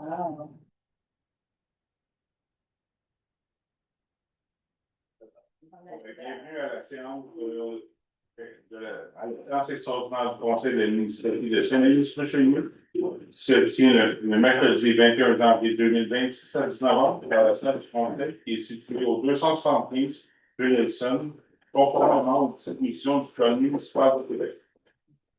Bienvenue à la séance à la séance extraordinaire du Conseil de municipalité de Saint-Louis-sur-Richelieu, qui se tient le mercredi 21 janvier 2026 à 19h dans la salle du Conseil, qui est située au 275 rue Nelson, conformément aux dispositions du Code municipal de Québec.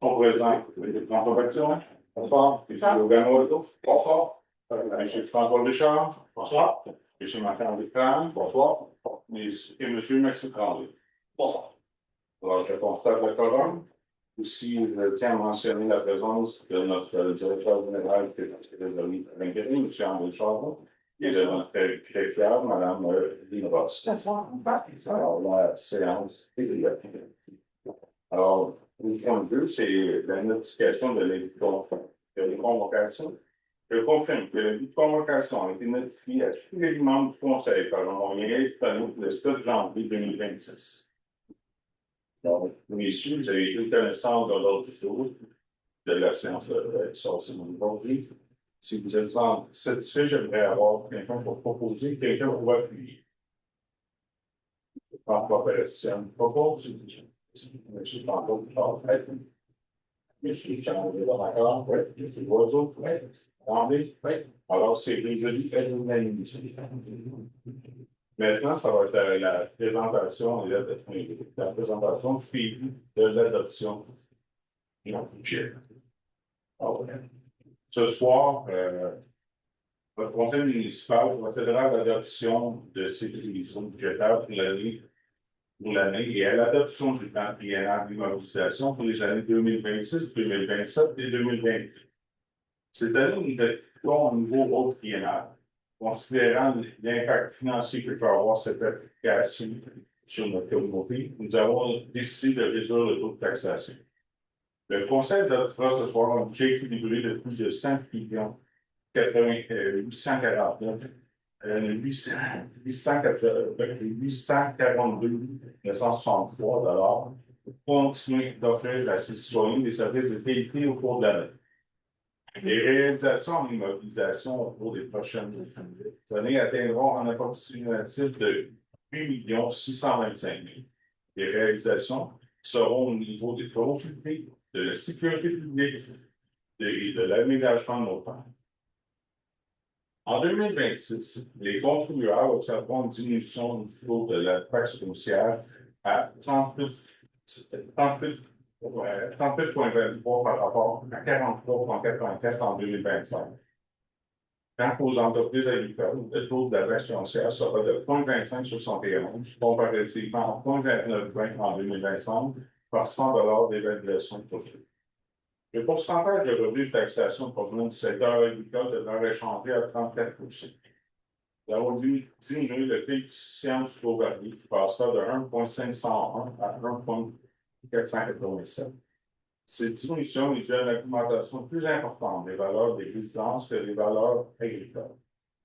On présente le président Faction. Bonsoir. M. Logano. Bonsoir. M. François Richard. Bonsoir. M. Marc-André Cran. Bonsoir. Et M. Maxime Tremblay. Bonsoir. Alors, je constate le quorum. Aussi, je tiens à mentionner la présence de notre directeur général, M. M. André Chardon, et de notre greffière, Mme Lynn Ross. Alors, la séance est ouverte. Alors, le point de vue, c'est la notification de les convocations. Je confirme que l'avis de convocation a été notifié à tous les membres du Conseil par un moyen électronique le 7 janvier 2026. Donc, messieurs, vous avez eu connaissance de l'ordre du jour de la séance de aujourd'hui. Si vous êtes satisfait, j'aimerais avoir quelqu'un pour proposer, quelqu'un pour appuyer. François Pérez, propose. Monsieur François, Monsieur Charles, d'accord, oui. Monsieur Loiseau, oui. André, oui. Alors, c'est résolu à l'unanimité. Maintenant, ça va être la présentation suivie de l'adoption du budget. Ce soir, le conseil municipal procédera à l'adoption de ces prévisions budgétaires pour l'année et à l'adoption du plan triennal d'immobilisation pour les années 2026, 2027 et 2028. Cette année, nous décidons un nouveau rôle triennal, considérant l'impact financier que peut avoir cette application sur notre communauté. Nous avons décidé de réduire le taux de taxation. Le Conseil adoptera ce soir un budget équilibré de plus de 5 millions 849 842 963 pour continuer d'offrir à ses citoyens des services de qualité au cours de l'année. Les réalisations en immobilisation au cours des prochaines années atteindront un approximatif de 8 625 000. Les réalisations seront au niveau des travaux publics, de la sécurité publique et de l'aménagement de nos parcs. En 2026, les contribuables observeront une diminution du flot de la taxe foncière à 38,23 par rapport à 43,84 en 2025. Quant aux entreprises agricoles, le taux de la taxe foncière sera de 0,2571 comparativement à 0,2920 en 2025 par 100 $ d'évaluation totale. Le pourcentage de revenus de taxation provenant du secteur agricole devrait changer à 34 %. Nous avons diminué le coefficient du taux varié qui passera de 1,501 à 1,487. Cette diminution est due à une augmentation plus importante des valeurs des résidences que des valeurs agricoles.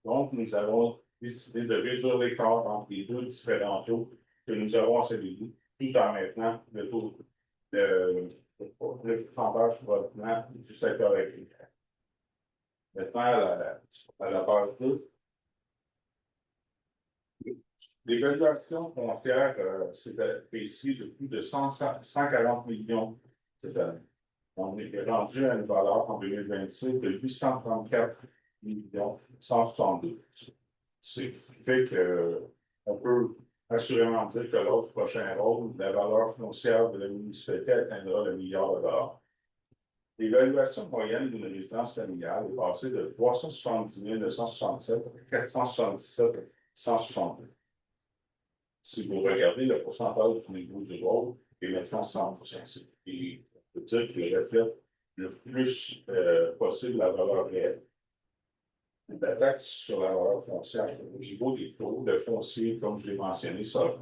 Donc, nous avons décidé de réduire l'écart entre les deux différents taux que nous avons à celui-là, tout en maintenant le taux le pourcentage provenant du secteur agricole. Maintenant, à la page 2. L'évaluation foncière s'est appréciée de plus de 140 millions cette année. On est rendu à une valeur en 2026 de 834 millions 172. Ce qui fait qu'on peut assurément dire que lors du prochain rôle, la valeur foncière de la municipalité atteindra le milliard de dollars. L'évaluation moyenne d'une résidence familiale est passée de 370 967 à 477 162. Si vous regardez le pourcentage du niveau du rôle, est maintenant 100%. Et on peut dire qu'il reflète le plus possible la valeur réelle. La taxe sur la valeur foncière au niveau des taux de foncier, comme je l'ai mentionné, sera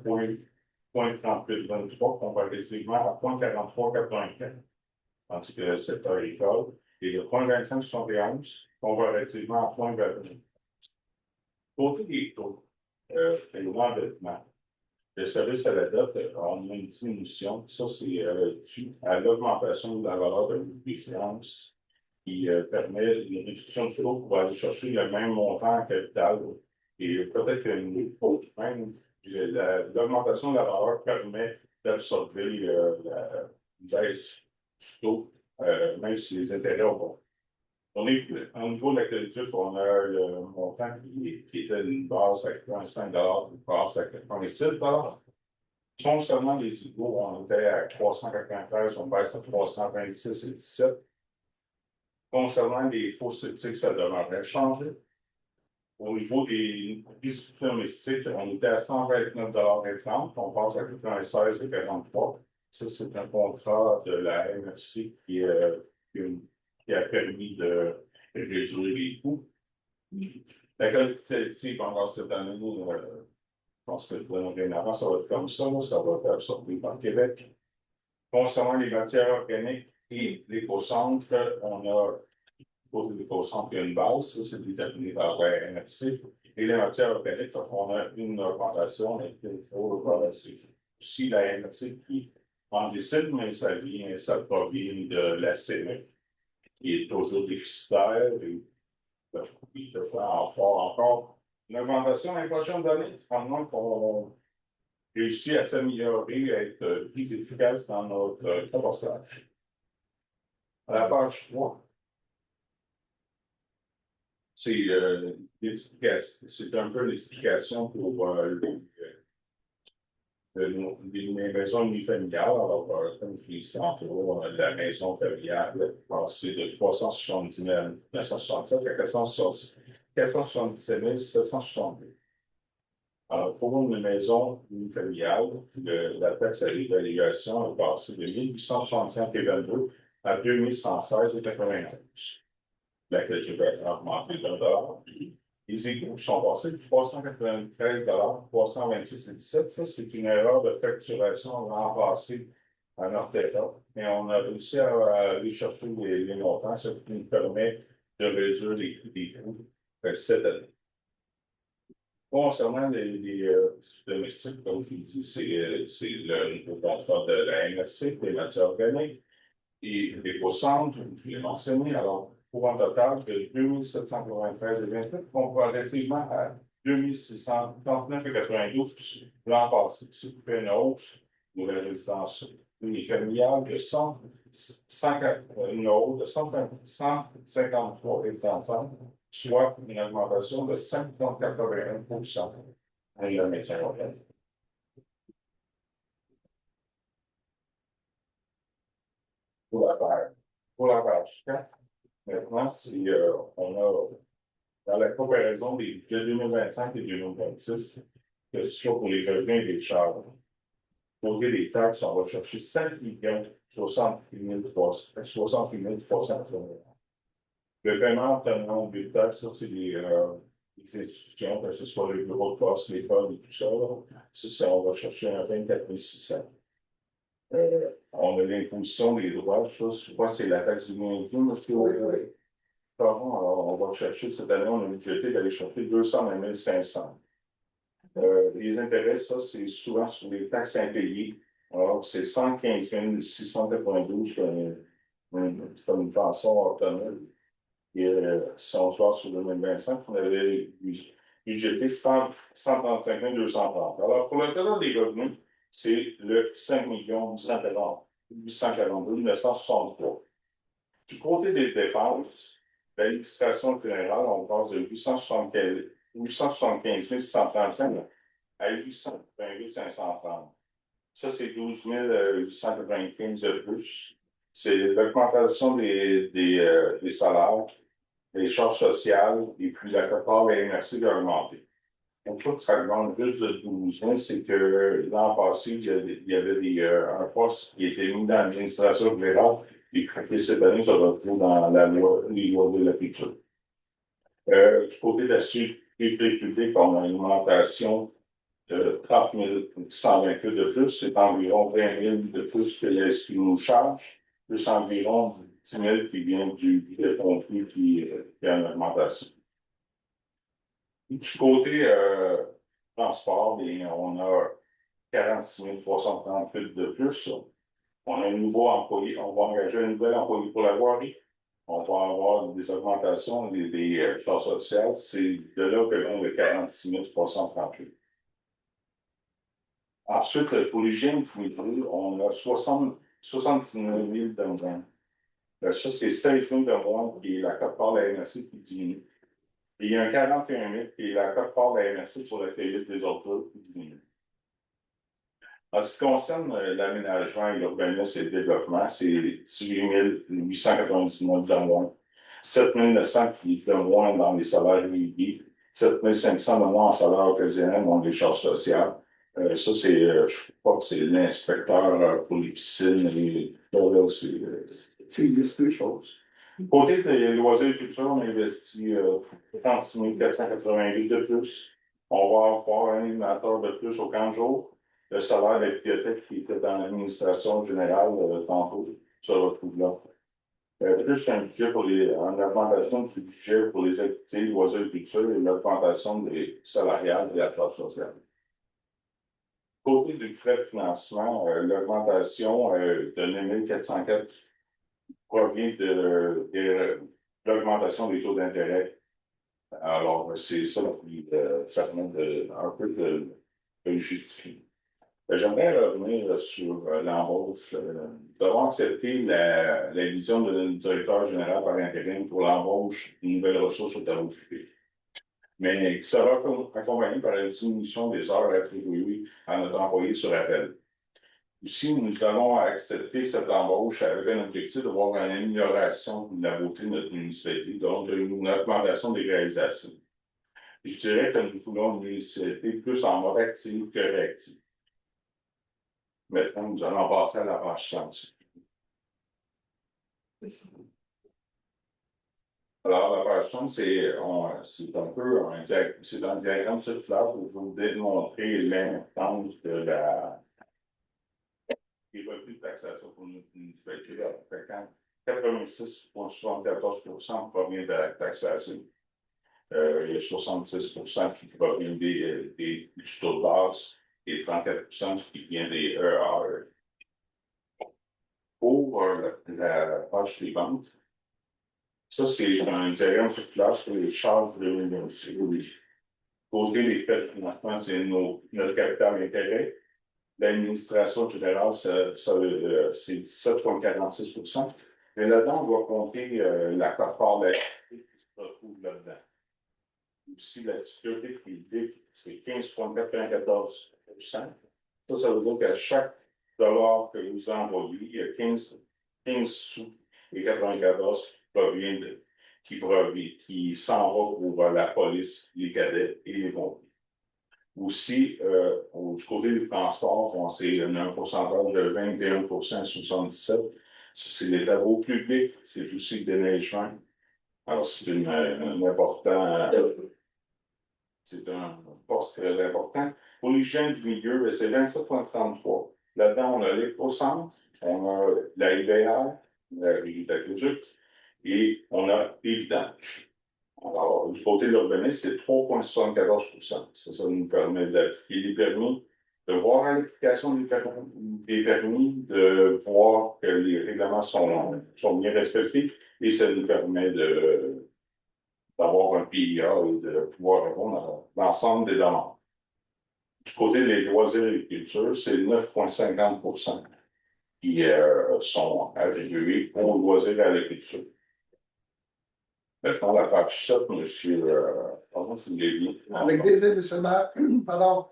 0,3823 comparativement à 0,4384. Tandis que le secteur agricole est de 0,2571 comparativement à 0,29. Côté des taux, et l'endettement, le service à la dette a une diminution. Ça, c'est dû à l'augmentation de la valeur de l'échéance qui permet une réduction du taux pour aller chercher le même montant en capital. Et peut-être que même l'augmentation de la valeur permet d'absorber la baisse du taux, même si les intérêts ont. Au niveau de la collectif, on a le montant qui était une base à 85 une base à 87 Concernant les IGO, on était à 393, on baisse à 326 et 17. Concernant les faux sceptiques, ça demeurait changé. Au niveau des discussions domestiques, on était à 129,30 on passe à 96,43 Ça, c'est un contrat de la MRC qui a permis de réduire les coûts. La collectivité, pendant cette année, je pense que dorénavant, ça va être comme ça va être absorbé par Québec. Concernant les matières organiques et l'éco-centre, on a pour l'éco-centre, il y a une base, ça c'est déterminé par la MRC. Et les matières organiques, on a une augmentation, c'est aussi la MRC qui en décide, mais ça provient de la CME, qui est toujours déficitaire et il devrait en faire encore une augmentation dans les prochaines années, à moins qu'on réussisse à s'améliorer, à être plus efficace dans notre compostage. À la page 3. C'est un peu l'explication pour les maisons unifamiliales. Alors, comme je disais tantôt, la maison familiale est passée de 370 967 à 477 762. Alors, pour une maison unifamiliale, la taxe à l'évaluation est passée de 1865,22 à 2116,91. La qualité peut être augmentée de $1. Les égouts sont passés de 393 326,17 Ça, c'est une erreur de facturation l'an passé à Norterra. Mais on a réussi à aller chercher les montants, ce qui nous permet de réduire les coûts cette année. Concernant les domestiques, comme je vous dis, c'est le nouveau contrat de la MRC, les matières organiques et l'éco-centre, je l'ai mentionné. Alors, pour un total de 2793,28, comparativement à 2639,92 l'an passé. Ce qui fait une hausse pour la résidence unifamiliale de une hausse de 153,35, soit une augmentation de 5,81 dans le maintien local. Pour la page 4, maintenant, si on a dans la comparaison des budgets 2025 et 2026, que ce soit pour les revenus et les charges, pour les taxes, on va chercher 5 68 300. Le paiement tenant des taxes, ça, c'est les institutions, que ce soit les bureaux de poste, l'école et tout ça. Ça, on va chercher un 24 600. On a l'imposition des droits, je crois que c'est la taxe du bien-être, monsieur. Alors, on va chercher cette année, on a budgété d'aller chercher 220 500. Les intérêts, ça, c'est souvent sur les taxes impayées. Alors, c'est 115 692 comme une pension autonome. Et si on se voit sur 2025, on avait budgété 135 230. Alors, pour le total des revenus, c'est le 5 842 963. Du côté des dépenses, l'administration générale, on passe de 875 635 à 828 530. Ça, c'est 12 895 de plus. C'est l'augmentation des salaires, des charges sociales, et puis la quote la MRC va augmenter. Pourquoi ça augmente juste de 12 000, c'est que l'an passé, il y avait un poste qui était mis dans l'administration générale, et que cette année, ça va retrouver dans les lois de la culture. Du côté de la sécurité publique, on a une augmentation de 30 128 de plus, c'est environ 20 000 de plus que ce qui nous charge, plus environ 10 000 qui vient du contenu qui est en augmentation. Du côté transport, on a 46 338 de plus. On a un nouveau employé, on va engager un nouvel employé pour la voirie. on va avoir des augmentations des charges sociales. C'est de là que vient le 46 338. Ensuite, pour l'hygiène fluidique, on a 79 000 de moins. Ça, c'est 16 000 de moins qui est la cote-part de la MRC qui diminue. Et il y a un 41 000 qui est la cote-part de la MRC pour la faillite des autres qui diminue. En ce qui concerne l'aménagement et l'urbanisme et le développement, c'est 18 899 de moins, 7 900 de moins dans les salaires réguliers, 7 500 de moins en salaire occasionnel, dans les charges sociales. Ça, c'est, je crois que c'est l'inspecteur pour les piscines et tout là, c'est 10 choses. Côté des loisirs et culture, on investit 36 488 de plus. On va avoir un animateur de plus au camp de jour. Le salaire de la bibliothèque qui était dans l'administration générale tantôt se retrouve là. Plus un budget pour en augmentation du budget pour les activités, loisirs et culture et l'augmentation des salariales et la charge sociale. Côté du frais de financement, l'augmentation de 9 404 provient de l'augmentation des taux d'intérêt. Alors, c'est ça qui permet un peu de le justifier. J'aimerais revenir sur l'embauche. Nous avons accepté la vision de directeur général par intérim pour l'embauche d'une nouvelle ressource au travail public, mais qui sera accompagnée par la diminution des heures attribuées à notre employé sur appel. Aussi, nous allons accepter cette embauche avec un objectif de voir une amélioration de la beauté de notre municipalité, donc une augmentation des réalisations. Je dirais que nous voulons une municipalité plus en mode actif que réactif. Maintenant, nous allons passer à la page 5. Alors, la page 5, c'est un peu un diagramme circulaire pour vous démontrer l'importance des revenus de taxation pour notre municipalité. 86,74 provient de la taxation. Il y a 66 qui provient du taux de base et 34 qui vient des EAE. Pour la page suivante, ça, c'est un diagramme circulaire sur les charges de l'université. Côté des frais de financement, c'est notre capital d'intérêt. L'administration générale, c'est 17,46 Mais là-dedans, on va compter la quote-part de la qui se retrouve là-dedans. Aussi, la sécurité privée, c'est 15,94 Ça veut dire qu'à chaque dollar que vous envoyez, il y a 15 sous et 94 qui s'en va pour la police, les cadets et les pompiers. Aussi, du côté du transport, c'est un pourcentage de 21,77 c'est les travaux publics, c'est aussi le déneigement. Alors, c'est c'est un poste très important. Pour l'hygiène du milieu, c'est 27,33. Là-dedans, on a l'éco-centre, on a la IBR, la Régie d'aqueduc, et on a les vidanges. Alors, du côté de l'urbanisme, c'est 3,74 Ça nous permet d'appliquer les permis, de voir l'application des permis, de voir que les règlements sont bien respectés, et ça nous permet d'avoir un PIA et de pouvoir répondre à l'ensemble des demandes. Du côté des loisirs et culture, c'est 9,50 qui sont attribués aux loisirs et à la culture. Maintenant, la page 7, monsieur, pardon, c'est Lévy. Avec plaisir, M. le maire. Pardon.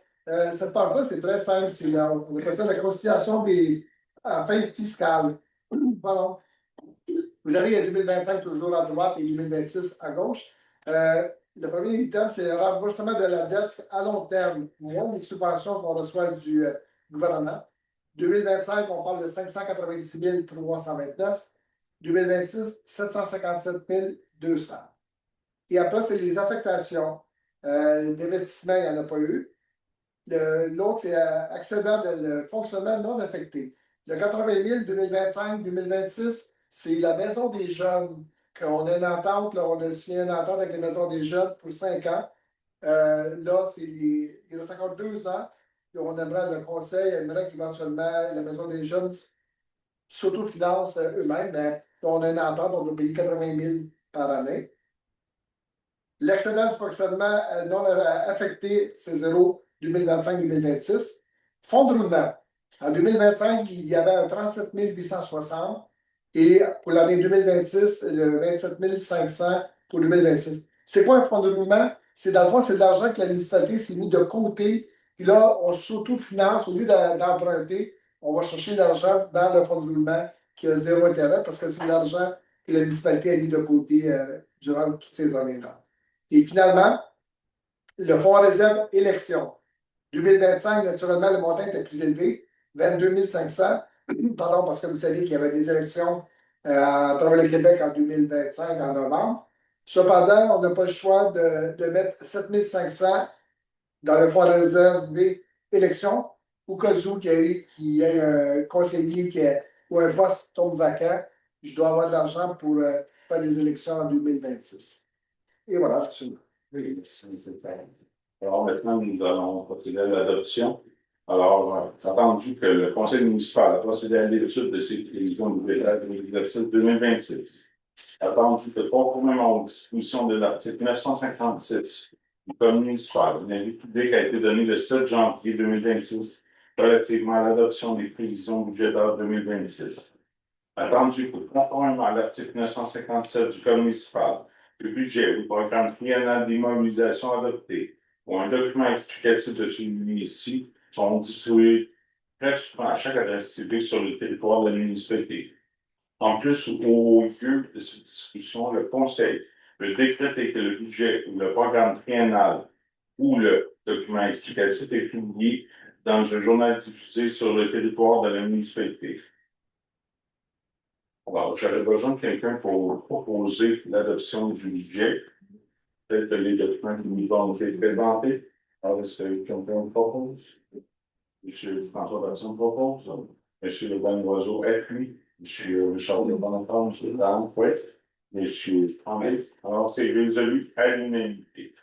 Cette page-là, c'est très simple. On appelle ça la conciliation des fins fiscales. Pardon. Vous avez 2025 toujours à droite et 2026 à gauche. Le premier item, c'est le remboursement de la dette à long terme, moins les subventions qu'on reçoit du gouvernement. 2025, on parle de 590 329. 2026, 757 200. Et après, c'est les affectations. D'investissement, il n'y en a pas eu. L'autre, c'est accédant de fonctionnement non affecté. Le 80 000 2025-2026, c'est la maison des jeunes. On a une entente, là, on a signé une entente avec la maison des jeunes pour 5 ans. Là, il y a 52 ans. Et on aimerait, le conseil aimerait qu'éventuellement la maison des jeunes s'autofinancent eux-mêmes, mais on a une entente, on doit payer 80 000 par année. L'excédent de fonctionnement non affecté, c'est 0 2025-2026. Fonds de roulement. En 2025, il y avait un 37 860 et pour l'année 2026, le 27 500 pour 2026. C'est quoi un fonds de roulement? C'est dans le fond, c'est de l'argent que la municipalité s'est mis de côté. Puis là, on s'autofinance. Au lieu d'emprunter, on va chercher l'argent dans le fonds de roulement qui a zéro intérêt parce que c'est l'argent que la municipalité a mis de côté durant toutes ces années-là. Et finalement, le fonds en réserve élection. 2025, naturellement, le montant était plus élevé, 22 500. Pardon, parce que vous savez qu'il y avait des élections à travers le Québec en 2025, en novembre. Cependant, on n'a pas le choix de mettre 7 500 dans le fonds de réserve élection, au cas où qu'il y ait un conseiller ou un poste tombe vacant. Je dois avoir de l'argent pour faire des élections en 2026. Et voilà, absolument. Oui, alors maintenant, nous allons procéder à l'adoption. Alors, attendu que le Conseil municipal a procédé à l'étude de ces prévisions budgétaires de l'exercice 2026, attendu que conformément aux dispositions de l'article 956 du Code municipal, une avis public a été donné le 7 janvier 2026 relativement à l'adoption des prévisions budgétaires 2026. Attendu que conformément à l'article 957 du Code municipal, le budget ou programme triennal d'immobilisation adopté ou un document explicatif de celui-ci sont distribués gratuitement à chaque adresse civique sur le territoire de la municipalité. En plus, au lieu de cette discussion, le Conseil peut décréter que le budget ou le programme triennal ou le document explicatif est publié dans un journal diffusé sur le territoire de la municipalité. Alors, j'aurais besoin de quelqu'un pour proposer l'adoption du budget, tel que les documents qui nous ont été présentés. Alors, est-ce que quelqu'un propose? Monsieur François Berton propose. Monsieur Le Oiseau appuie. Monsieur Charles Bonneton, monsieur Dan Couette. Monsieur André. Alors, c'est résolu à l'unanimité.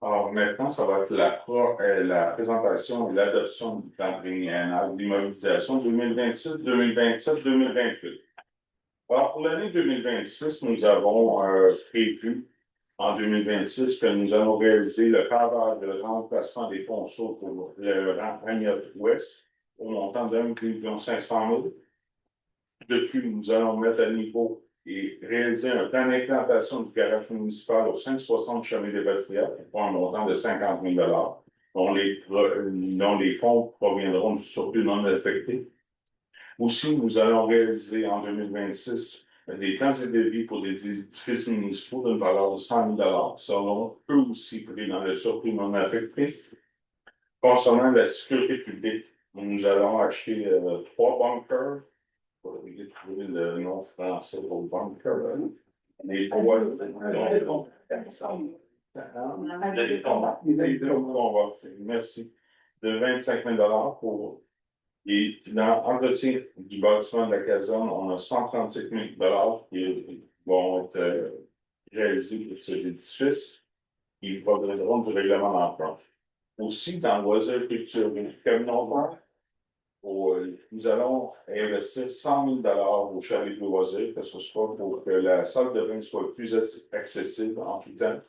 Alors, maintenant, ça va être la présentation et l'adoption du plan triennal d'immobilisation 2026, 2027, 2028. Alors, pour l'année 2026, nous avons prévu en 2026 que nous allons réaliser le pavage de remplacement des ponceaux pour le Ragnotte Ouest au montant de 1 500 000. Depuis, nous allons mettre à niveau et réaliser un plan d'implantation du garage municipal au 560 chemin des Bâtiments pour un montant de 50 000 dont les fonds proviendront du surplus non affecté. Aussi, nous allons réaliser en 2026 des plans et devis pour des édifices municipaux d'une valeur de 100 000 qui seront eux aussi pris dans le surplus non affecté. Concernant la sécurité publique, nous allons acheter 3 bunkers. Il faut trouver le nom français pour bunker. Les trois. Merci. De 25 000 pour. Et dans l'entretien du bâtiment de la caserne, on a 137 000 qui vont être réalisés pour cet édifice. Ils proviendront du règlement d'emprunt. Aussi, dans le loisir culturel communautaire, nous allons investir 100 000 au chalet de loisirs, que ce soit pour que la salle de bain soit plus accessible en tout temps.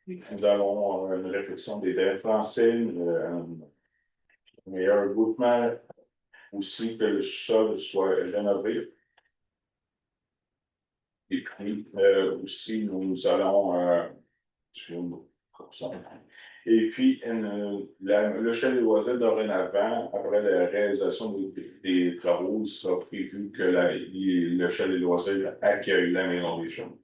Nous allons une réflexion des terrains français, un meilleur regroupement, aussi que le sol soit rénové. Et puis, aussi, nous allons. Et puis, le chalet loisir dorénavant, après la réalisation des travaux, il sera prévu que le chalet loisir accueille la maison des jeunes.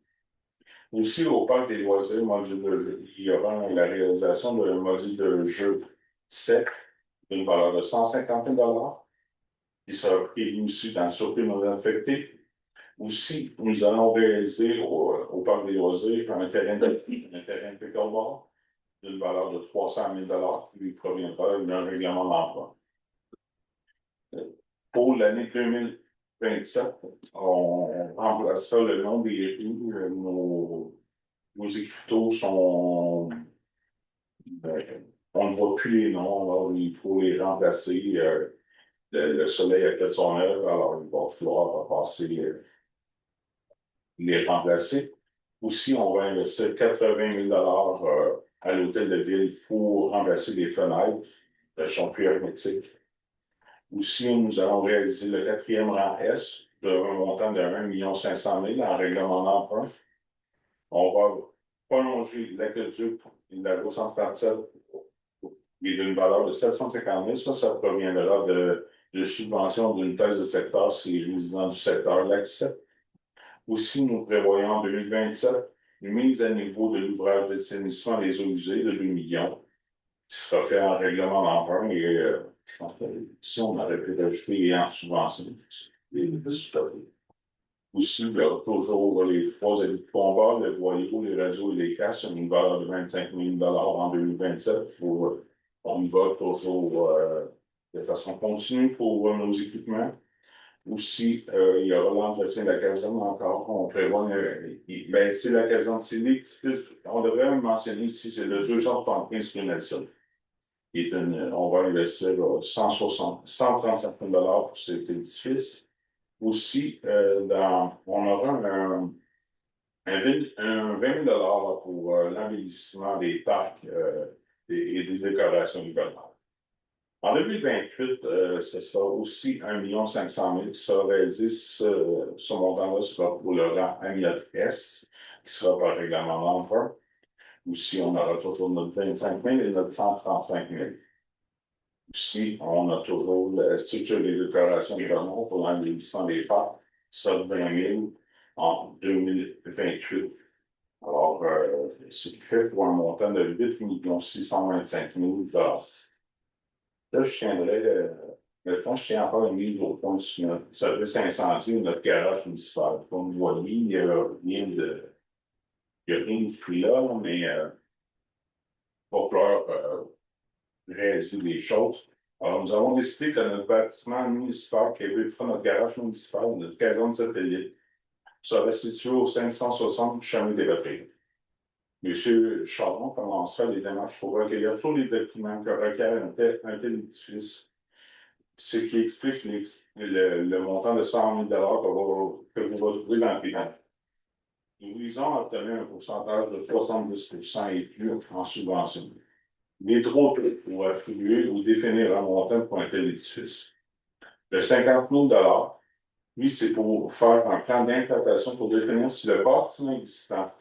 Aussi, au parc des loisirs, il y aura la réalisation d'un module de jeu sec d'une valeur de 150 000 qui sera prévu aussi dans le surplus non affecté. Aussi, nous allons réaliser au parc des loisirs un terrain de pickleball d'une valeur de 300 000 qui lui proviendra d'un règlement d'emploi. Pour l'année 2027, on remplacera le nom des rues. Nos écriteaux sont. On ne voit plus les noms, alors il faut les remplacer. le soleil a fait son œuvre, alors il va falloir passer les remplacer. Aussi, on va investir 80 000 à l'hôtel de ville pour remplacer les fenêtres. Elles sont plus hermétiques. Aussi, nous allons réaliser le quatrième rang S d'un montant de 1,5 million en règlement d'emprunt. On va prolonger l'aqueduc de la route 137 qui est d'une valeur de 750 000. Ça proviendra de subventions d'une thèse de secteur si les résidents du secteur l'acceptent. Aussi, nous prévoyons en 2027 une mise à niveau de l'ouvrage d'assainissement des eaux usées de 2 millions, qui sera fait en règlement d'emprunt et je pense que si on aurait pu rajouter en subvention. Aussi, il y a toujours les trois habits de combat, le boyau, les radios et les casques, une valeur de 25 000 en 2027. On y va toujours de façon continue pour nos équipements. Aussi, il y aura l'entretien de la caserne encore. On prévoit, ben, c'est la caserne civique. On devrait même mentionner ici, c'est le 275 rue Nelson. On va investir 135 000 pour cet édifice. Aussi, on aura un 20 000 pour l'embellissement des parcs et des décorations hivernales. En 2028, ce sera aussi 1,5 million qui sera réalisé. Ce montant-là sera pour le rang Amiot S, qui sera par règlement d'emprunt. Aussi, on aura toujours notre 25 000 et notre 135 000. Aussi, on a toujours la structure des décorations hivernales pour l'embellissement des parcs, qui sera de 20 000 en 2028. Alors, c'est fait pour un montant de 8 625 000 Là, je tiendrais, maintenant, je tiens encore une mise au point sur notre service incendie, notre garage municipal. Comme vous voyez, il n'y a rien de plus là, mais pour pouvoir réaliser des choses. Alors, nous avons décidé que notre bâtiment municipal, qui est notre garage municipal, notre caserne satellite, sera situé au 560 chemin des Batteries. M. Chardon commencera les démarches pour recueillir tous les documents que requiert un tel édifice, ce qui explique le montant de 100 000 que vous retrouvez dans le paiement. Nous visons à obtenir un pourcentage de 70% et plus en subvention. Les trop pour attribuer ou définir un montant pour un tel édifice. Le 50 000 lui, c'est pour faire un plan d'implantation pour définir si le bâtiment existant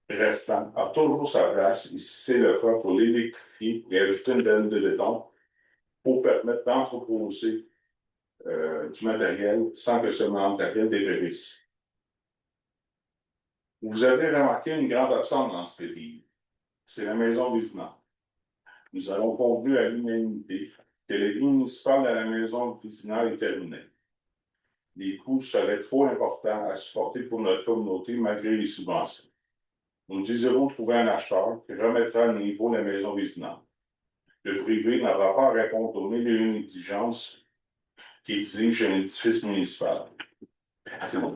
restant a toujours sa place et si c'est le cas pour l'électrifier et ajouter une benne de béton pour permettre d'entreposer du matériel sans que ce matériel dépérisse. Vous avez remarqué une grande absence dans ce pays. C'est la maison vécinale. Nous allons convenu à l'unanimité que le vie municipal de la maison vécinale est terminé. Les coûts seraient trop importants à supporter pour notre communauté malgré les subventions. Nous désirons trouver un acheteur qui remettra à niveau la maison vécinale. Le privé n'aura pas à répondre aux mille et une exigences qui exigent un édifice municipal.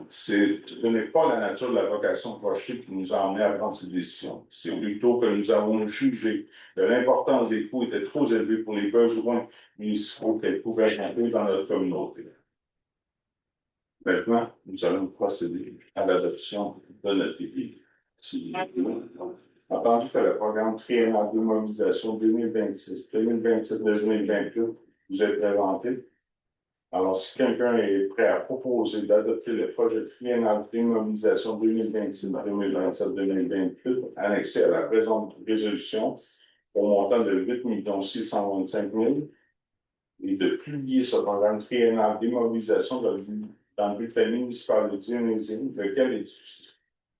Ce n'est pas la nature de la vocation projetée qui nous a amenés à prendre cette décision. C'est plutôt que nous avons jugé que l'importance des coûts était trop élevée pour les besoins municipaux qu'elle pouvait remplir dans notre communauté. Maintenant, nous allons procéder à l'adoption de notre équipe. Entendu que le programme triennal de mobilisation 2026, 2027, 2028 vous est présenté, alors, si quelqu'un est prêt à proposer d'adopter le projet triennal de mobilisation 2026, 2027, 2028, annexé à la présente résolution, au montant de 8 625 000, et de publier ce programme triennal d'immobilisation dans le bulletin municipal de Dionysien, lequel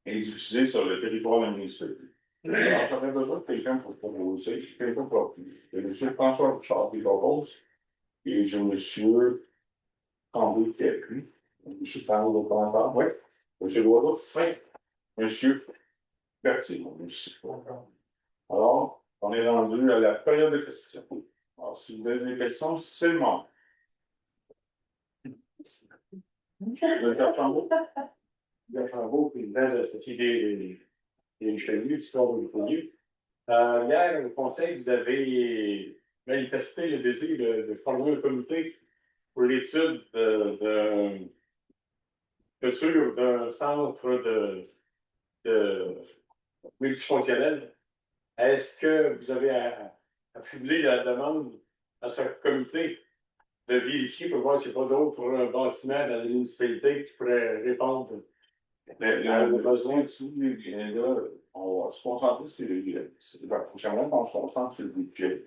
est diffusé sur le territoire de la municipalité. Alors, j'aurais besoin de quelqu'un pour proposer, quelqu'un pour M. François Richard qui propose, et j'ai M. Tremblay qui appuie. M. Tremblay au commentaire. Oui. M. Loiseau. Oui. M. Berthier. Merci. Alors, on est rendu à la période de questions. Alors, si vous avez des questions, c'est le moment. Le Tremblay. Le Tremblay, président de la Société des Chevilles, Histoire de l'Économie. Hier, au Conseil, vous avez manifesté le désir de former un comité pour l'étude de futur d'un centre de multifonctionnel, est-ce que vous avez affublé la demande à ce comité de vérifier pour voir s'il n'y a pas d'autres bâtiments dans la municipalité qui pourraient répondre Le besoin de sous, là, on va se concentrer sur c'est la prochaine qu'on se concentre sur le budget.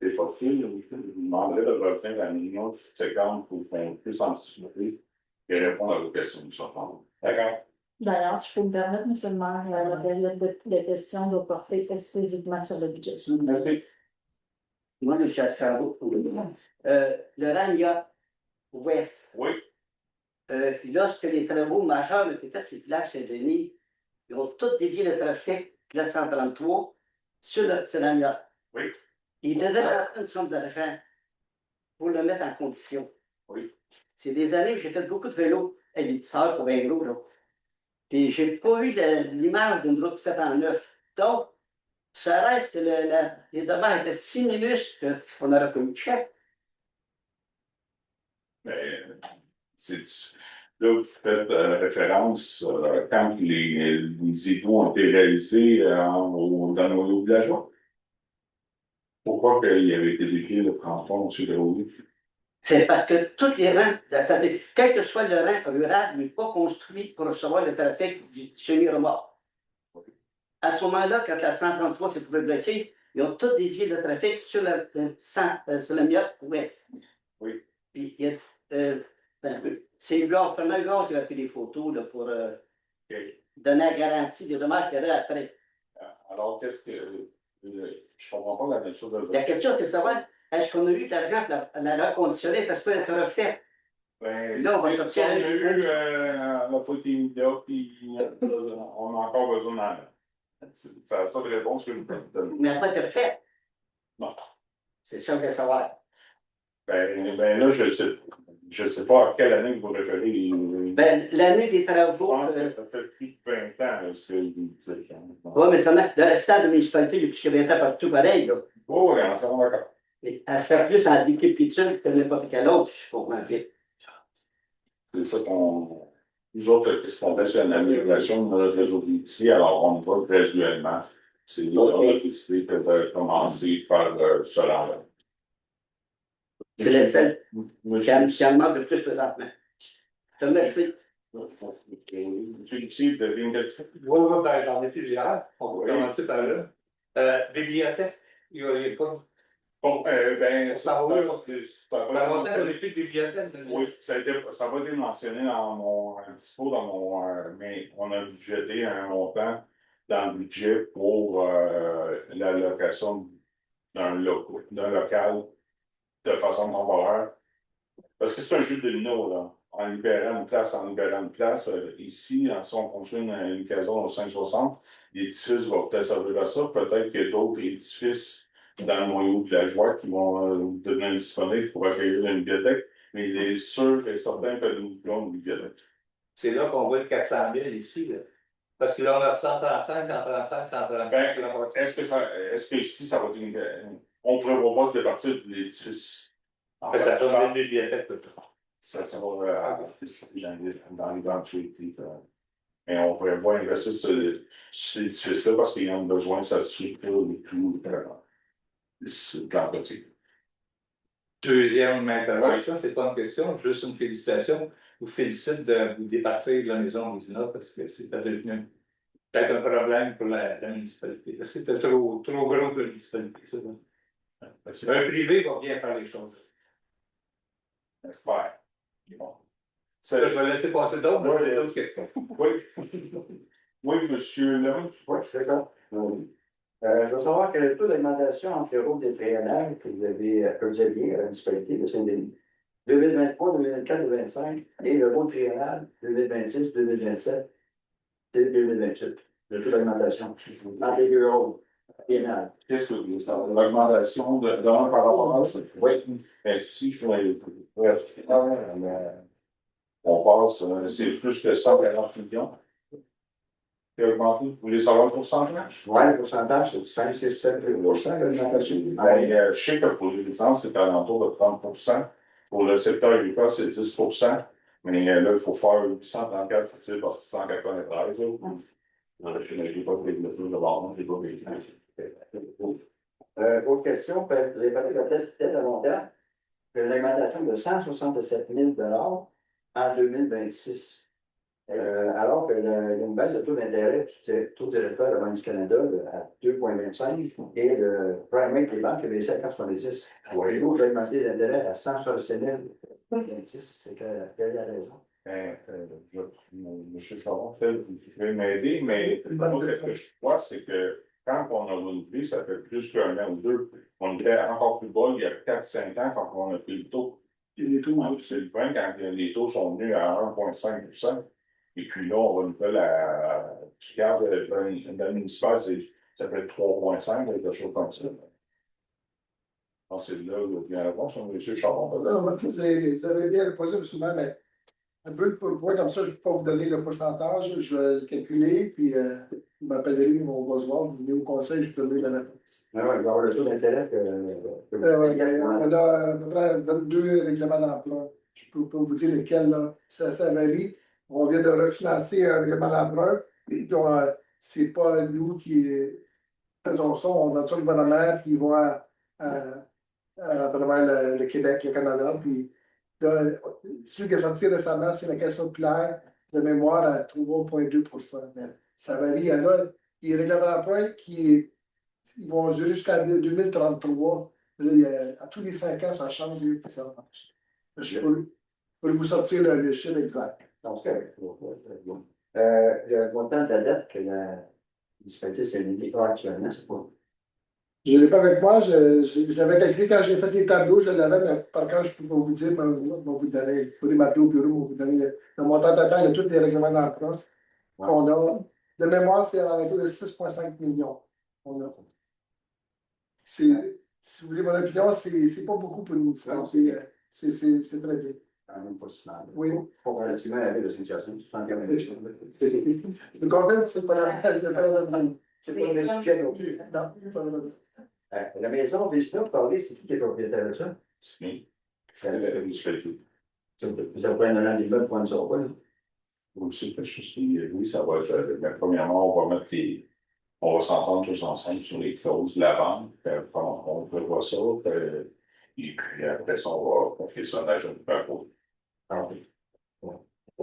C'est pas facile, je vous demanderais de revenir à un minimum de 50 pour qu'on puisse anticiper et répondre à vos questions, sûrement. D'accord. D'ailleurs, si je peux me permettre, M. le maire, la période de questions doit porter exclusivement sur le budget. Merci. Moi, je suis à Chicago. Le Rania Ouest, Oui. lorsque les travaux majeurs ont été faits sur le village Saint-Denis, ils ont tous dévié le trafic de la 133 sur le Rania. Oui. Ils devaient avoir une somme d'argent pour le mettre en condition. Oui. C'est des années où j'ai fait beaucoup de vélo éditeur pour un gros, là. Puis j'ai pas eu l'image d'une route faite en neuf. Donc, ça reste que les dommages étaient si minuscules qu'on n'aurait pas eu de chèque. Mais là, vous faites référence quand les égouts ont été réalisés dans nos villageois. Pourquoi il avait été décrit le transport, M. Derouille? C'est parce que tous les rangs, quel que soit le rang rural, n'est pas construit pour recevoir le trafic du semi-remorque. À ce moment-là, quand la 133 s'est trouvée bloquée, ils ont tous dévié le trafic sur le Miotte ouest. Oui. Puis, c'est Huard, Fernand Huard qui a pris des photos là, pour donner la garantie des dommages qu'il y aurait après. Alors, qu'est-ce que. Je ne comprends pas la nature de. La question, c'est de savoir, est-ce qu'on a eu de l'argent pour la reconditionner, est-ce que ça peut être refait? Ben, Là, on va si sortir on a un- eu la faute immédiate, puis on a encore besoin d'en. Ça a ça de réponse que je peux te donner. Mais elle n'a pas été refaite. Non. C'est ça que je veux savoir. Ben là, je sais pas à quelle année vous vous référez. Ben, l'année des Je travaux. pense que ça fait plus de 20 ans là, ce que vous dites. Oui, mais ça met le restant de la municipalité, il y a plus que 20 ans partout pareil. Là. Oh, oui, on s'en va d'accord. Et elle sert plus en décrépitude que n'importe quel autre, je comprends bien. C'est ça qu'on. Nous autres, qu'est-ce qu'on fait, c'est une amélioration de notre réseau d'outils, alors on va graduellement. C'est là qu'on a décidé de commencer par cela. C'est le seul Monsieur qui en manque le plus présentement. Je te remercie. Monsieur Lucie, de l'Investigation. Oui, ben, j'en ai plusieurs. On va commencer par là. Bibliothèque, il n'y a pas. Bon, ben, Ça va, on n'a plus de bibliothèque. Oui, ça va être mentionné dans mon discours, mais on a budgété un montant dans le budget pour la location d'un local de façon temporaire. Parce que c'est un jeu de domino, là. En libérant une place, ici, si on construit une caserne au 560, l'édifice va peut-être servir à ça. Peut-être qu'il y a d'autres édifices dans le noyau villageois qui vont devenir disponibles pour accueillir une bibliothèque. Mais il est sûr et certain que nous voulons une bibliothèque. C'est là qu'on voit le 400 000 ici. Là. Parce que là, on a 135, 135, 135. Est-ce que ici, ça va être on ne prévoit pas se départir de l'édifice? Ça fait une bibliothèque peut-être. Ça va dans l'éventualité. Mais on prévoit investir sur l'édifice-là parce qu'il y a besoin de sa structure et tout de l'entretien. Deuxième intervention, c'est pas une question, juste une félicitation. Je vous félicite de vous départir de la maison Rosina parce que c'était devenu peut-être un problème pour la municipalité. C'était trop gros pour la municipalité. Ça. Un privé va bien faire les choses. J'espère. Bon. Je vais laisser passer d'autres questions. Oui. Oui, monsieur Leroux. Oui, je suis d'accord. Je veux savoir quel est le taux d'augmentation entre les rôles des triennales que vous aviez à la municipalité de Saint-Denis. 2023, 2024, 2025 et le rôle triennal 2026, 2027 et 2028. Le taux d'augmentation entre les deux rôles triennales. Qu'est-ce que vous voulez savoir? L'augmentation de l'un par rapport à ça? Oui. Si je voulais. On passe, c'est plus que 140 millions. Qui a augmenté. Vous voulez savoir le pourcentage? Oui, le pourcentage, c'est 5, 6, 7 l'augmentation. Je sais que pour les licences, c'est à l'entour de 30%. Pour le secteur agricole, c'est 10%, mais là, il faut faire 834 divisé par 693. Là. Je n'ai pas fait de bord, je n'ai pas fait. Autre question, vous avez parlé de la dette à long terme, une augmentation de 167 000 en 2026. Alors qu'il y a une baisse de taux d'intérêt du taux directeur de la Banque du Canada à 2,25 et le prime rate des banques est baissé à 4,70. Oui. Vous avez augmenté les intérêts à 167 026. C'est quelle est la raison? M. Charon, vous pouvez m'aider, mais moi, ce que je crois, c'est que quand on a relevé, ça fait plus qu'un an ou deux, on était encore plus bas il y a 4-5 ans quand on a pris le taux. Puis les taux, C'est le point quand les taux sont venus à 1,5%. Et puis là, on renouvelle du cadre de la municipale, ça peut être 3,5, quelque chose comme ça. Donc, c'est là où vient la réponse, M. Charon. non, vous avez bien répondu souvent, mais un peu pour moi, comme ça, je ne peux pas vous donner le pourcentage, je vais le calculer, puis vous m'appellerez, on va se voir, vous venez au conseil, je peux donner la réponse. Ah ouais, il va y avoir le taux d'intérêt Ouais, ben, on a à peu près 22 règlements d'emprunt. Je peux pas vous dire lesquels, là. Ça varie. On vient de refinancer un règlement d'emprunt. Et puis, c'est pas nous qui faisons ça. On a ça le gouvernement qui va à travers le Québec, le Canada. Puis, là, celui qui est sorti récemment, c'est la question de Pierre de mémoire à 3,2%. Mais ça varie. Là, les règlements d'emprunt ils vont durer jusqu'à 2033. Là, à tous les 5 ans, ça change les pourcentages. Je peux vous sortir le chiffre exact. Donc, le montant de la dette que la municipalité s'est liée actuellement, c'est pas. Je ne l'ai pas avec moi, je l'avais calculé quand j'ai fait les tableaux, je l'avais, mais par contre, je ne peux pas vous dire, mais je vais vous donner, vous pouvez m'appeler au bureau, je vais vous donner le montant total, il y a tous les règlements d'emprunt qu'on a. De mémoire, c'est à l'entour de 6,5 millions. On a. Si vous voulez mon opinion, c'est pas beaucoup pour une municipalité. C'est très bien. Quand même pas si mal. Oui. Comparativement à la situation, tu sens quand même. Je comprends que c'est pas la même. C'est pas le même budget non plus. Non, c'est pas la même. La maison Vézina, vous parlez, c'est qui est propriétaire de ça? C'est la municipalité. Vous avez un an d'immeuble pour une seule fois, là? Aussi, quelque chose qui, oui, ça va être. Mais premièrement, on va mettre on va s'entendre tous ensemble sur les clauses de la vente. On prévoit ça. Et puis après ça, on va confier ça à l'agent du parcours.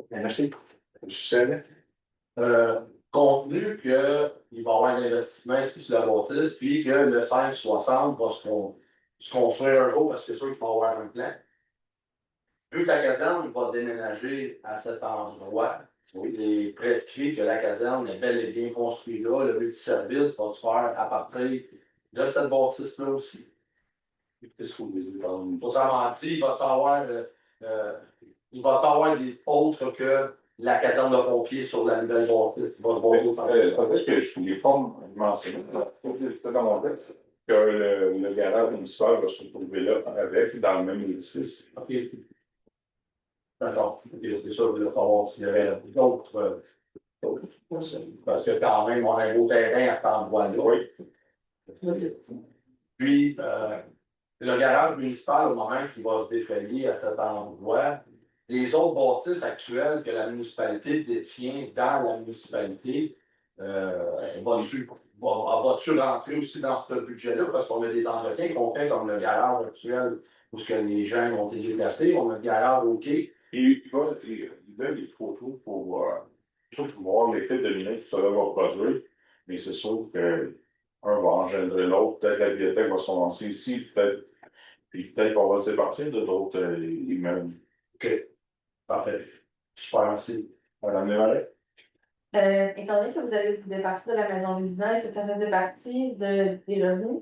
Merci. M. Sénat. Compte tenu qu'il va y avoir un investissement ici sur la bâtisse, puis que le 560 va se construire un jour, parce que c'est sûr qu'il va y avoir un plan. Vu que la caserne va déménager à cet endroit, il est prescrit que la caserne est bel et bien construite là. Le multiservice va se faire à partir de cette bâtisse-là aussi. Qu'est-ce que vous voulez dire? Autrement dit, il va y avoir des autres que la caserne de pompiers sur la nouvelle bâtisse. Peut-être que je ne l'ai pas mentionné dans mon texte, que le garage municipal va se retrouver là avec, dans le même édifice. OK. D'accord. C'est ça, je voulais savoir s'il y avait d'autres. Parce que quand même, on a un beau terrain à cet endroit-là. Oui. Puis, le garage municipal, au moment qu'il va se défrayer à cet endroit, les autres bâtisses actuelles que la municipalité détient dans la municipalité, va-tu rentrer aussi dans ce budget-là? Parce qu'on a des entretiens qu'on fait comme le garage actuel où ce que les gens ont été déplacés, on a le garage OK. Il donne des photos pour voir l'effet dominant que cela va produire, mais c'est sûr qu'un va engendrer l'autre. Peut-être la bibliothèque va se commencer ici, peut-être qu'on va se départir de d'autres immeubles. OK. Parfait. Super, merci. Madame Desmarais? Étant donné que vous allez vous départir de la maison résidence, est-ce que ça fait partie des revenus?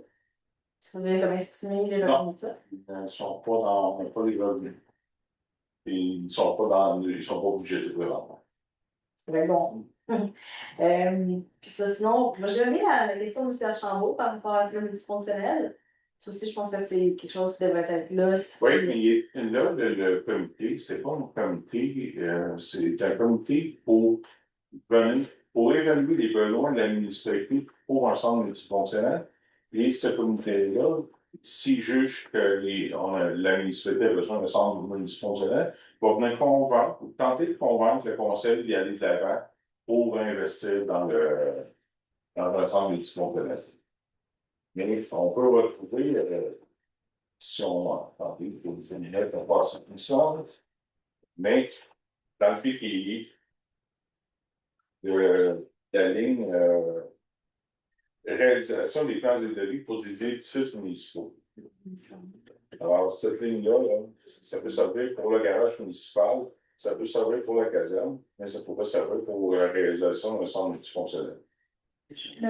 Est-ce que vous avez comme estimé les revenus de ça? Ils ne sont pas on n'a pas les revenus. Et ils ne sont pas budgétés présentement. C'est très bon. Puis ça, sinon, moi, j'ai aimé la question de M. Archambault par rapport à ce multifonctionnel. Ça aussi, je pense que c'est quelque chose qui devrait être là. Oui, mais là, le comité, c'est pas un comité, c'est un comité pour évaluer les besoins de la municipalité pour un centre multifonctionnel. Et ce comité-là s'il juge que la municipalité a besoin de centre multifonctionnel, il va venir convaincre, ou tenter de convaincre le conseil d'y aller de l'avant pour investir dans un centre multifonctionnel. Mais on peut retrouver, si on tenter de déterminer qu'on passe une sorte, mais dans le PPI, la ligne réalisation des plans et devis pour des édifices municipaux. Alors, cette ligne-là, là, ça peut servir pour le garage municipal, ça peut servir pour la caserne, mais ça pourrait servir pour la réalisation d'un centre multifonctionnel. Est-ce qu'il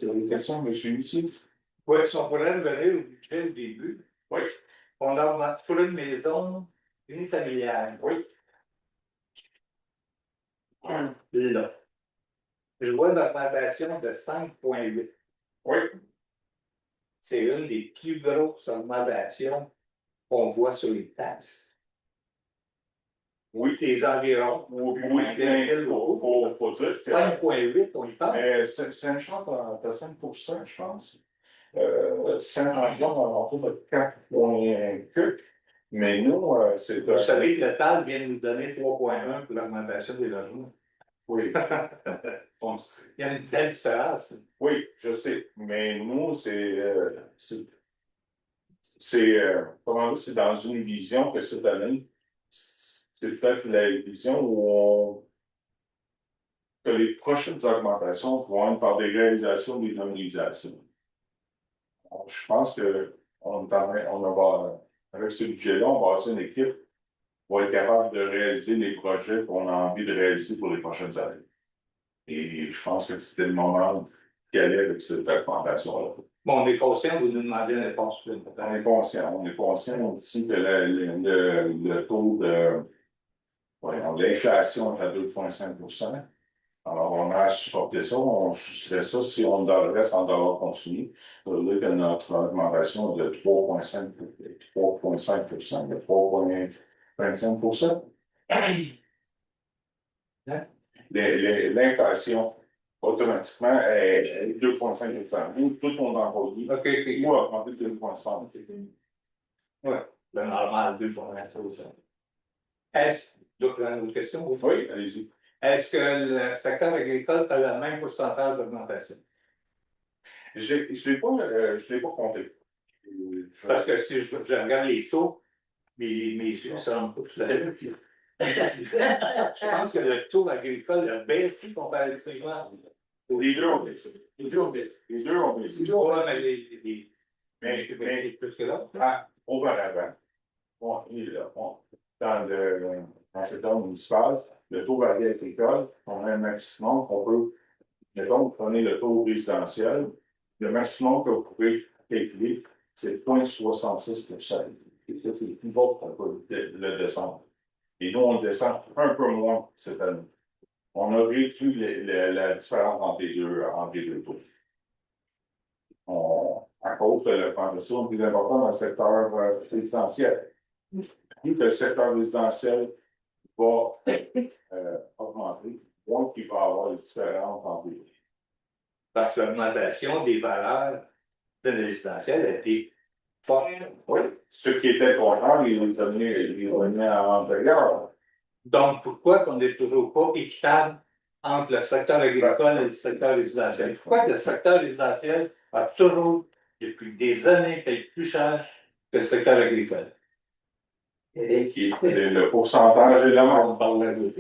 y a une question, M. Youssef? Oui, si on pourrait revenir au budget au début. Oui. On a pour une maison unifamiliale. Oui. Là. Je vois une augmentation de 5,8. Oui. C'est une des plus grosses augmentations qu'on voit sur les taxes. Oui. Les environs. Oui, il faut dire que 5,8, on y parle. Saint-Jean, t'as 5%, je pense. Saint-Jean, on trouve 4,1. Mais nous, c'est. Vous savez que le TAL vient de nous donner 3,1 pour l'augmentation des logements. Oui. Il y a une belle différence. Oui, je sais. Mais nous, comment dire, c'est dans une vision que cette année, c'est peut-être la vision où que les prochaines augmentations vont être par des réalisations, des nombrisations. Je pense que avec ce budget-là, on va avoir une équipe qui va être capable de réaliser les projets qu'on a envie de réaliser pour les prochaines années. Et je pense que c'était le moment d'y aller avec cette augmentation-là. Bon, on est conscient de nous demander une réponse supplémentaire. On est conscient aussi que le taux de l'inflation est à 2,5%. Alors, on a supporté ça, on soustrait ça si on reste en dollars consumés. Ça veut dire que notre augmentation est de 3,5%, de 3,25%. L'inflation, automatiquement, est 2,5%. Nous, tout mon employé, moi, a augmenté de 2,5%. Oui, le normal, 2,5%. Est-ce, donc, une autre question? Oui, allez-y. Est-ce que le secteur agricole a le même pourcentage d'augmentation? Je ne l'ai pas compté. Parce que si je regarde les taux, mes yeux ne se rendent pas tout à fait. Je pense que le taux agricole a baissé comparativement. Les deux ont baissé. Les deux ont baissé. Les deux ont baissé. Mais plus que là. Auparavant, dans le secteur municipal, le taux varié agricole, on a un maximum qu'on peut, mettons, prenez le taux résidentiel, le maximum que vous pouvez calculer, c'est 0,66%. C'est le plus bas qu'on peut le descendre. Et nous, on le descend un peu moins cette année. On a réduit la différence entre les deux taux. À cause de l'augmentation plus importante dans le secteur résidentiel. Plus que le secteur résidentiel va augmenter, moins qu'il va y avoir des différences entre les deux. Parce que l'augmentation des valeurs de résidentiel a été forte. Oui. Ceux qui étaient contraires, ils les amenaient à l'intérieur. Donc, pourquoi on n'est toujours pas équitable entre le secteur agricole et le secteur résidentiel? Pourquoi le secteur résidentiel a toujours, depuis des années, payé plus cher que le secteur agricole? Le pourcentage est le même.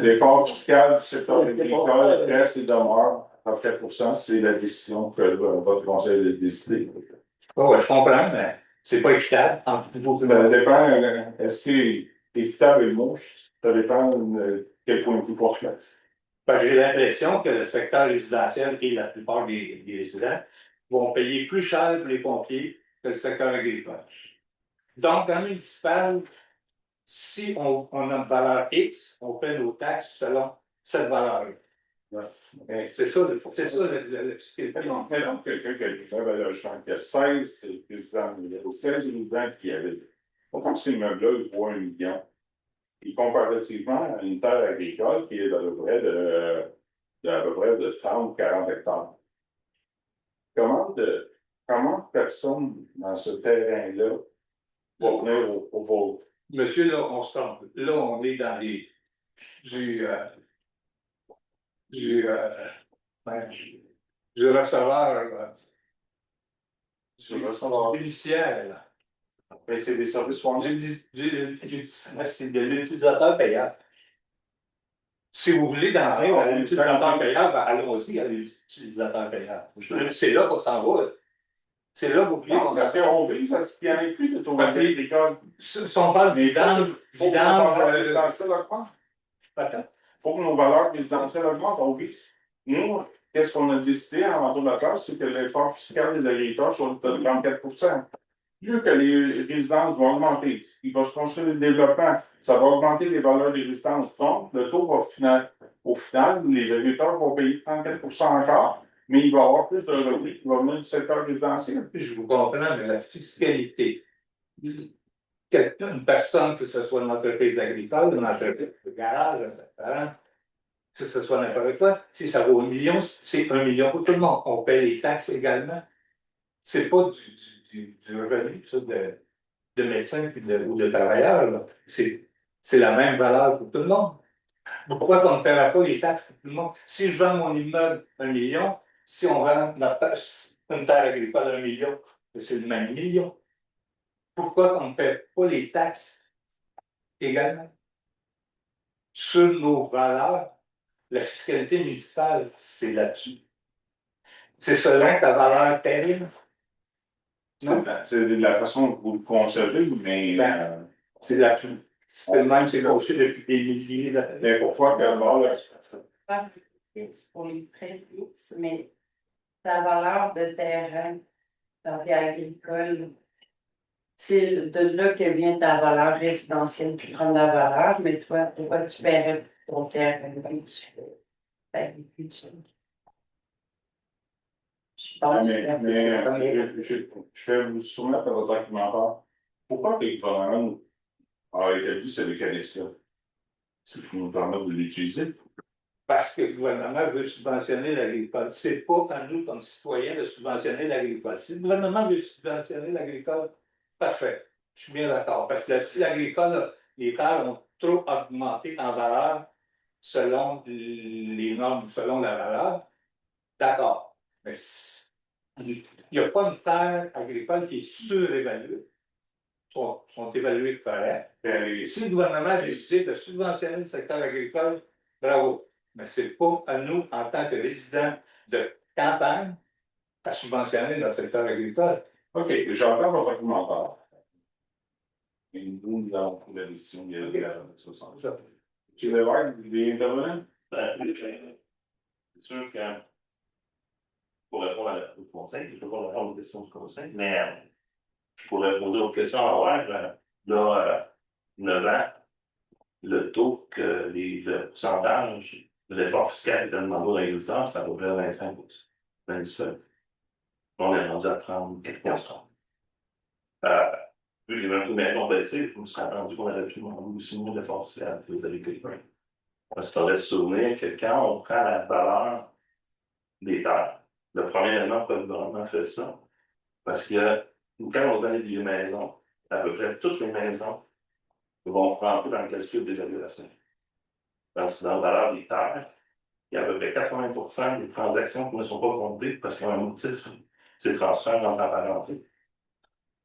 L'effort fiscal du secteur agricole reste et demeure à 4%, c'est la décision que votre conseil a décidée. Oui, je comprends, mais c'est pas équitable entre tous. Ça dépend, est-ce que équitable est moche? Ça dépend de quel point de vue on place. J'ai l'impression que le secteur résidentiel et la plupart des résidents vont payer plus cher pour les pompiers que le secteur agricole. Donc, dans le municipal, si on a une valeur X, on paie nos taxes selon cette valeur-là. Ouais. C'est ça le fiscalité. Mettons quelqu'un qui a un logement, qui a 16 résidents, il y a 16 résidents qui habitent. Donc, ces meubles-là, ils voient 1 million. Et comparativement à une terre agricole qui est à peu près de 30 ou 40 hectares. Comment personne dans ce terrain-là va venir au vôtre? Monsieur, là, on se trompe. Là, on est dans les du du, ben, du receveur, du bénéficiaire, là. Mais c'est des services fournis. C'est de l'utilisateur payant. Si vous voulez d'entrer à l'utilisateur payant, ben, allons-y à l'utilisateur payant. C'est là qu'on s'en va. C'est là que vous voulez qu'on Parce qu'on vise à ce qu'il y ait plus de taux agricole. Si on parle vidange, Pour que nos valeurs résidentielles augmentent, on vise. Nous, qu'est-ce qu'on a décidé en retour de la classe, c'est que l'effort fiscal des agriculteurs soit de 34%. Plus que les résidences vont augmenter, il va se construire le développement, ça va augmenter les valeurs des résidences. Donc, le taux va au final, les agriculteurs vont payer 34% encore, mais il va y avoir plus de revenus qui vont venir du secteur résidentiel. Puis je vous comprends, mais la fiscalité, une personne, que ce soit une entreprise agricole, une entreprise de garage, que ce soit n'importe quoi, si ça vaut 1 million, c'est 1 million pour tout le monde. On paie les taxes également. C'est pas du revenu ça, de médecins ou de travailleurs. C'est la même valeur pour tout le monde. Pourquoi on ne paiera pas les taxes pour tout le monde? Si je vends mon immeuble 1 million, si on vend une terre agricole 1 million, c'est le même million. Pourquoi on ne paie pas les taxes également? Sur nos valeurs, la fiscalité municipale, c'est là-dessus. C'est selon ta valeur terrible. Non, c'est de la façon que vous le concevez, mais C'est la plus. C'est le même, c'est conçu depuis des milliers d'années. mais pourquoi que Pas pour les prêts fixes, mais ta valeur de terrain dans tes agricoles, c'est de là que vient ta valeur résidentielle qui prend de la valeur, mais toi, pourquoi tu paierais ton terrain d'agriculture? Je pense que je vais vous soumettre à votre argumentaire. Pourquoi le gouvernement a établi ce mécanisme-là? C'est pour nous permettre de l'utiliser. Parce que le gouvernement veut subventionner l'agricole. C'est pas à nous, comme citoyens, de subventionner l'agricole. Si le gouvernement veut subventionner l'agricole, parfait. Je suis bien d'accord. Parce que si l'agricole, les terres ont trop augmenté en valeur selon les normes, selon la valeur, d'accord. Mais il n'y a pas une terre agricole qui est surévaluée. Sont évaluées corrects. Si le gouvernement a décidé de subventionner le secteur agricole, bravo. Mais ce n'est pas à nous, en tant que résidents de campagne, à subventionner le secteur agricole. OK, j'entends votre argumentaire. Et nous avons pris la décision de y aller avec ce sens. Tu veux voir des intervenants? C'est sûr que pour répondre au conseil, je ne peux pas répondre aux questions du conseil, mais je pourrais poser aux questions à avoir, là, 9 ans, le taux que le pourcentage de l'effort fiscal est demandé aux agriculteurs, c'est à peu près 25%. 27%. On est rendu à 34%. Vu que les mêmes ont baissé, je me suis rendu qu'on aurait pu demander aussi moins d'effort fiscal pour les agriculteurs. Parce qu'il faudrait se souvenir que quand on prend la valeur des terres, le premier élément pour le gouvernement fait ça, parce que quand on donne des maisons, à peu près toutes les maisons vont rentrer dans le calcul d'évaluation. Parce que dans la valeur des terres, il y a à peu près 80% des transactions qui ne sont pas comptées parce qu'il y a un motif, c'est le transfert dans la parenté.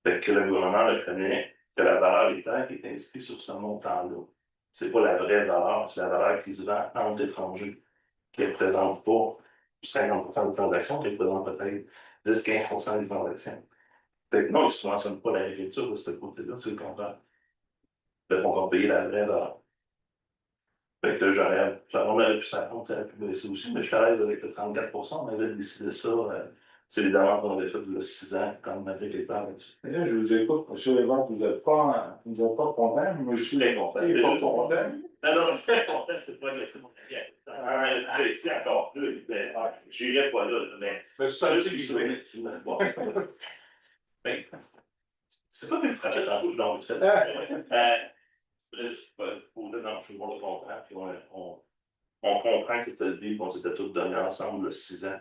Fait que le gouvernement reconnaît que la valeur des terres qui est inscrite sur ce montant-là, c'est pas la vraie valeur, c'est la valeur qui se vend entre étrangers, qui ne représente pas 50% des transactions, qui représente peut-être 10-15% des transactions. Fait que non, ils ne subventionnent pas l'agriculture de ce côté-là, c'est le contraire. Ils font encore payer la vraie valeur. Fait que on aurait pu s'attendre, ça aurait pu baisser aussi, mais je suis à l'aise avec le 34%, on avait décidé ça, c'est les demandes qu'on avait faites il y a 6 ans, quand on avait quelque part là-dessus. Là, je vous écoute, M. Lévesque, vous n'êtes pas content, mais je suis content. pas content. Non, je suis très content, c'est pas laisser mon avis. C'est encore plus, mais je n'irai pas là, mais ça, c'est du souvenir. C'est pas que je frappais tantôt, je l'en voudrais juste poser dans le chemin de contrat, puis on comprend que c'était le deal qu'on s'était tous donné ensemble le 6 ans.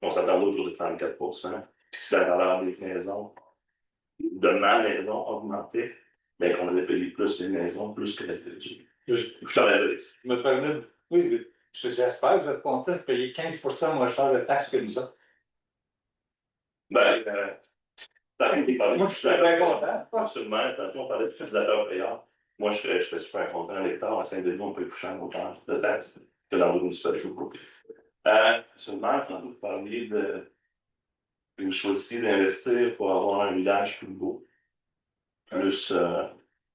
On s'attendait autour de 34%. Puis si la valeur des maisons, de ma maison augmentait, bien qu'on avait payé plus les maisons, plus que d'habitude. Je t'en avais dit. Je me permets de. Oui, j'espère que vous êtes content de payer 15% moins cher de taxes que nous autres. Ben, Moi, je suis très content. Absolument, attention, on parlait de utilisateur payeur. Moi, je serais super content. L'État à Saint-Denis, on peut plus cher autant de taxes que dans d'autres municipalités. Seulement, quand vous parliez de. Vous choisissez d'investir pour avoir un village plus beau, plus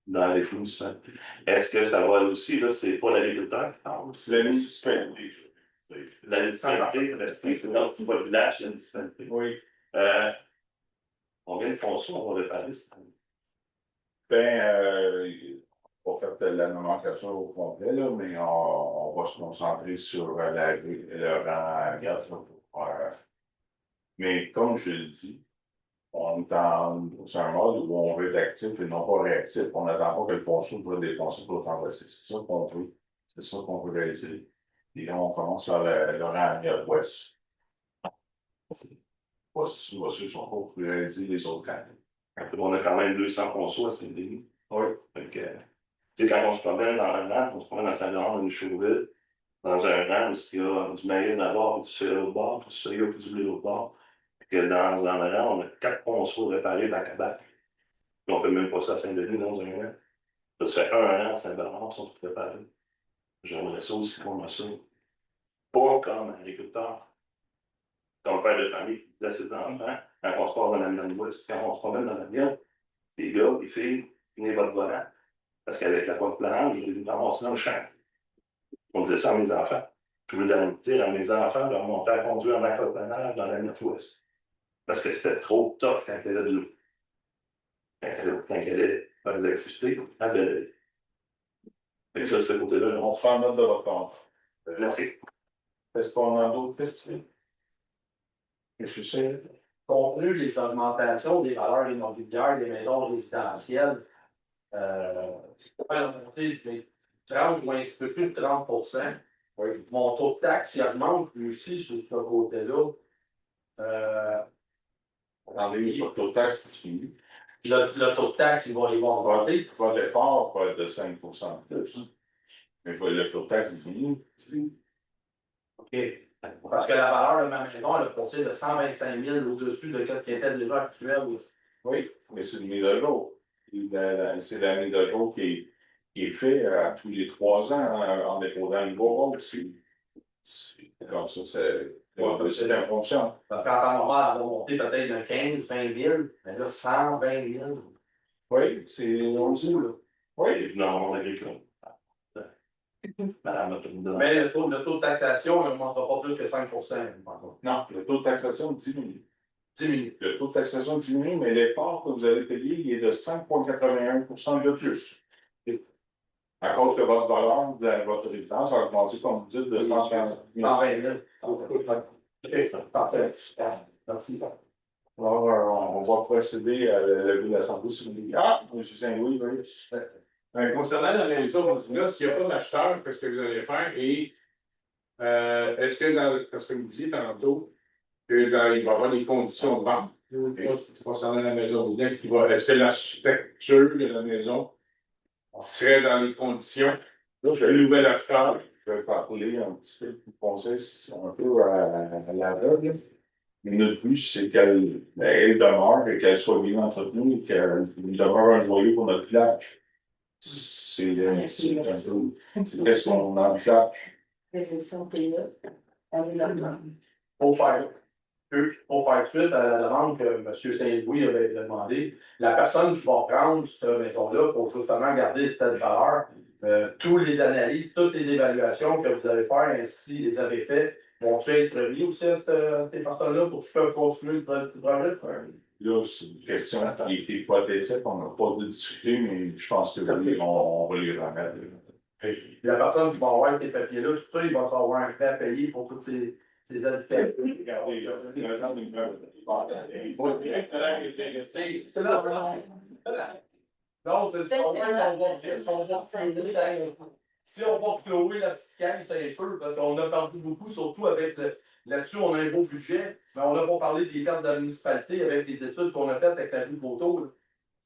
dans les municipalités. Est-ce que ça va aussi, là, c'est pas l'agriculteur qui parle, C'est la municipalité. la municipalité, donc c'est pas le village, c'est la municipalité. Oui. On vient de foncer, on va le parler. Pas fait de la nomenclature au complet, là, mais on va se concentrer sur le rang 4. Mais comme je le dis, on est c'est un mode où on veut être actif et non pas réactif. On n'attend pas que le ponceau soit défoncé pour autant passer. C'est ça qu'on veut. C'est ça qu'on veut réaliser. Et là, on commence sur le rang ouest. Pas sûr que ce soit pour réaliser les autres rangs. On a quand même 200 ponceaux à Saint-Denis. Oui. Quand on se promène dans un rang, on se promène dans Saint-Laurent, une Chouville, dans un rang où il y a du maïs d'abord, du soya au bord, du soya puis du blé au bord. Puis que dans le rang, on a 4 ponceaux réparés back-à-back. Puis on fait même pas ça à Saint-Denis dans un rang. Ça serait un rang à Saint-Bernard, ils sont tous préparés. J'aimerais ça aussi qu'on a ça. Pas comme agriculteur, comme père de famille qui disait à ses enfants, quand on se part dans la Mienne-Ouest, quand on se promène dans la mienne, les gars, les filles, venez votre volant. Parce qu'avec la fois de planage, je les ai ramassés dans le champ. On disait ça à mes enfants. Je voulais dire à mes enfants de remonter à conduire en aquaplanage dans la Nord-Ouest. Parce que c'était trop tough quand il y avait de l'eau. Quand il y avait faire des activités, à de et ça, ce côté-là, On se prend note de votre compte. merci. Est-ce qu'on a d'autres questions? Monsieur Cyr? Compte tenu des augmentations des valeurs immobilières des maisons résidentielles, la montée de 30 ou un petit peu plus de 30%. Oui. Mon taux de taxe, il augmente lui aussi sur ce côté-là. Attendez, le taux de taxe diminue. Le taux de taxe, il va augmenter. Votre effort va être de 5 de plus. Mais le taux de taxe diminue. OK. Parce que la valeur de ma maison, elle a passé de 125 000 au-dessus de ce qui était déjà actuel. Oui, mais c'est une mise à jour. C'est la mise à jour qui est faite à tous les 3 ans en déposant une voie aussi. C'est comme ça, c'est un fonction. Parce qu'en temps normal, elle va monter peut-être de 15, 20 000, mais là, 120 000. Oui, c'est aussi là. Oui. Évidemment, agricole. Madame, mais le taux de taxation ne montera pas plus que 5 Non, le taux de taxation diminue. Diminue. Le taux de taxation diminue, mais l'effort que vous avez payé, il est de 5,81 de plus. À cause que votre valeur de votre résidence a augmenté, comme vous dites, de 120 000. Parfait. Merci. Alors, on va procéder à la vue de la santé sur les. Ah, M. Saint-Louis, oui. Concernant la maison, là, s'il n'y a pas d'acheteur, qu'est-ce que vous allez faire? Et est-ce que, parce que vous disiez tantôt, qu'il va y avoir des conditions de vente concernant la maison, est-ce que l'architecture de la maison serait dans les conditions de nouvel acheteur? Je vais parler un petit peu plus conseil, un peu à l'aveugle. Mais notre but, c'est qu'elle demeure et qu'elle soit bien entretenue et qu'elle demeure un joyau pour notre village. C'est qu'est-ce qu'on envisage. Pour faire suite à la demande que M. Saint-Louis avait demandé, la personne qui va prendre cette maison-là pour justement garder cette valeur, toutes les analyses, toutes les évaluations que vous allez faire, ainsi les avez faites, vont-ils être remis aussi à ces personnes-là pour qu'ils peuvent continuer le projet? Là, c'est une question qui était hypothétique, on n'a pas de discuter, mais je pense que oui, on va les remettre. La personne qui va avoir ces papiers-là, tout ça, il va avoir un prêt à payer pour toutes ces habitants. Regardez, il y a un genre d'immeuble. Il faut être intéressé. C'est là. Non, c'est ça. Si on va flouer la petite caisse un peu, parce qu'on a parlé beaucoup, surtout avec là-dessus, on a un beau budget, mais on n'a pas parlé des pertes de la municipalité avec les études qu'on a faites avec la rue Boto.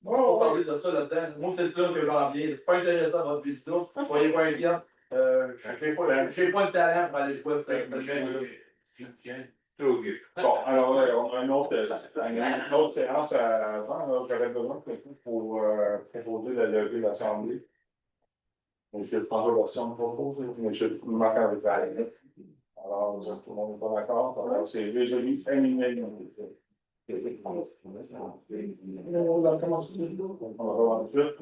On n'a pas parlé de ça là-dedans. Moi, c'est le plan que j'en viens. Pas intéressant à votre visite là. Soyez pas inquiets. J'ai pas le talent pour aller jouer avec le Bon, alors, on a une autre séance avant, là, j'aurais besoin de quelqu'un pour proposer la levée de l'Assemblée. Monsieur François Version propose, monsieur Marc-André. Alors, tout le monde est pas d'accord, alors c'est résolu, terminé. On va commencer. On va voir ensuite.